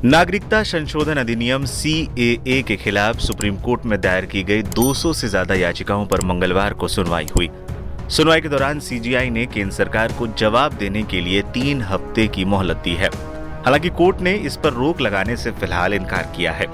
नागरिकता संशोधन अधिनियम सीएए के खिलाफ सुप्रीम कोर्ट में दायर की गई 200 से ज्यादा याचिकाओं पर मंगलवार को सुनवाई हुई। सुनवाई के दौरान सीजेआई ने केंद्र सरकार को जवाब देने के लिए 3 हफ्ते की मोहलत दी है। हालांकि कोर्ट ने इस पर रोक लगाने से फिलहाल इनकार किया है।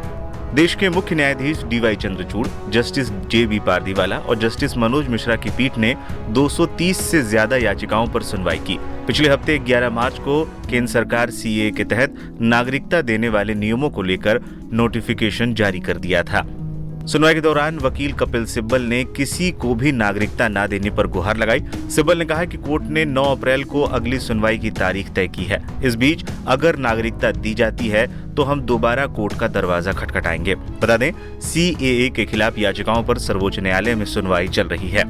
देश के मुख्य न्यायाधीश डीवाई चंद्रचूड़, जस्टिस जेबी पारदीवाला और जस्टिस मनोज मिश्रा की पीठ ने 230 से ज्यादा याचिकाओं पर सुनवाई की। पिछले हफ्ते 11 मार्च को केंद्र सरकार सीएए के तहत नागरिकता देने वाले नियमों को लेकर नोटिफिकेशन जारी कर दिया था। सुनवाई के दौरान वकील कपिल सिब्बल ने किसी को भी नागरिकता न देने पर गुहार लगाई। सिब्बल ने कहा कि कोर्ट ने 9 अप्रैल को अगली सुनवाई की तारीख तय की है। इस बीच अगर नागरिकता दी जाती है तो हम दोबारा कोर्ट का दरवाजा खटखटाएंगे। बता दें, सीएए के खिलाफ याचिकाओं पर सर्वोच्च न्यायालय में सुनवाई चल रही है।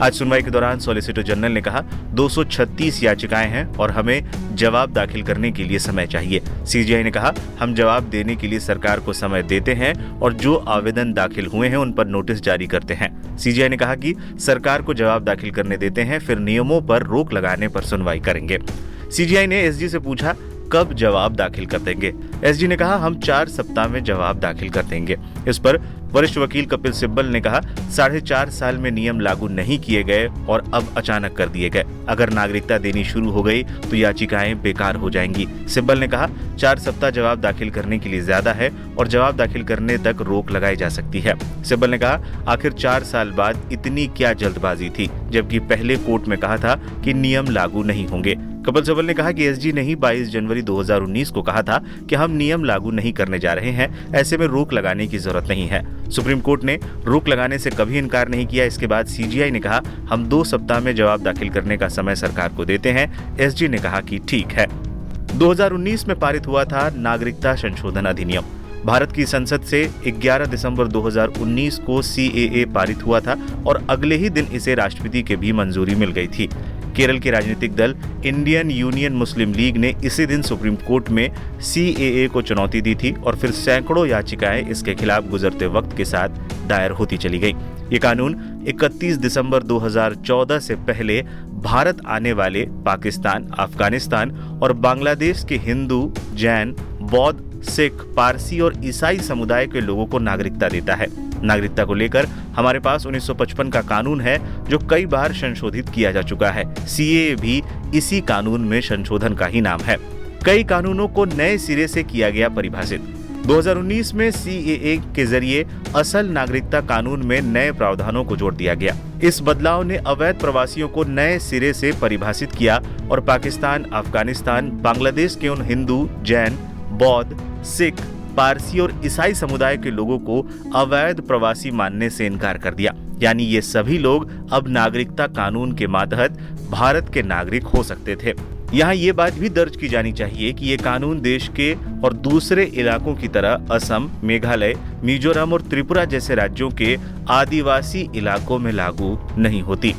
आज सुनवाई के दौरान सॉलिसिटर जनरल ने कहा 236 याचिकाएं हैं और हमें जवाब दाखिल करने के लिए समय चाहिए। सीजेआई ने कहा, हम जवाब देने के लिए सरकार को समय देते हैं और जो आवेदन दाखिल हुए हैं उन पर नोटिस जारी करते हैं। सीजेआई ने कहा कि सरकार को जवाब दाखिल करने देते हैं, फिर नियमों पर रोक लगाने पर सुनवाई करेंगे। सीजेआई ने एसजी से पूछा, कब जवाब दाखिल कर देंगे? एसजी ने कहा, हम 4 सप्ताह में जवाब दाखिल कर देंगे। इस पर वरिष्ठ वकील कपिल सिब्बल ने कहा, 4.5 साल में नियम लागू नहीं किए गए और अब अचानक कर दिए गए। अगर नागरिकता देनी शुरू हो गई तो याचिकाएं बेकार हो जाएंगी। सिब्बल ने कहा, 4 सप्ताह जवाब दाखिल करने के लिए ज्यादा है और जवाब दाखिल करने तक रोक लगाई जा सकती है। सिब्बल ने कहा, आखिर 4 साल बाद इतनी क्या जल्दबाजी थी, जबकि पहले कोर्ट में कहा था कि नियम लागू नहीं होंगे। कपिल सिब्बल ने कहा कि एसजी ने ही 22 जनवरी 2019 को कहा था कि हम नियम लागू नहीं करने जा रहे हैं, ऐसे में रोक लगाने की जरूरत नहीं है। सुप्रीम कोर्ट ने रोक लगाने से कभी इनकार नहीं किया। इसके बाद सीजेआई ने कहा, हम 2 सप्ताह में जवाब दाखिल करने का समय सरकार को देते हैं। एसजी ने कहा कि ठीक है। 2019 में पारित हुआ था नागरिकता संशोधन अधिनियम। भारत की संसद से 11 दिसंबर 2019 को सीएए पारित हुआ था और अगले ही दिन इसे राष्ट्रपति की भी मंजूरी मिल गई थी। केरल के राजनीतिक दल इंडियन यूनियन मुस्लिम लीग ने इसी दिन सुप्रीम कोर्ट में सीएए को चुनौती दी थी और फिर सैकड़ों याचिकाएं इसके खिलाफ गुजरते वक्त के साथ दायर होती चली गई। ये कानून 31 दिसंबर 2014 से पहले भारत आने वाले पाकिस्तान, अफगानिस्तान और बांग्लादेश के हिंदू, जैन, बौद्ध, सिख, पारसी और ईसाई समुदाय के लोगों को नागरिकता देता है। नागरिकता को लेकर हमारे पास 1955 का कानून है जो कई बार संशोधित किया जा चुका है। सीएए भी इसी कानून में संशोधन का ही नाम है। कई कानूनों को नए सिरे से किया गया परिभाषित। 2019 में सीएए के जरिए असल नागरिकता कानून में नए प्रावधानों को जोड़ दिया गया। इस बदलाव ने अवैध प्रवासियों को नए सिरे से परिभाषित किया और पाकिस्तान, अफगानिस्तान, बांग्लादेश के उन हिंदू, जैन, बौद्ध, सिख, पारसी और ईसाई समुदाय के लोगों को अवैध प्रवासी मानने से इनकार कर दिया। यानी ये सभी लोग अब नागरिकता कानून के मातहत भारत के नागरिक हो सकते थे। यहाँ ये बात भी दर्ज की जानी चाहिए कि ये कानून देश के और दूसरे इलाकों की तरह असम, मेघालय, मिजोरम और त्रिपुरा जैसे राज्यों के आदिवासी इलाकों में लागू नहीं होती।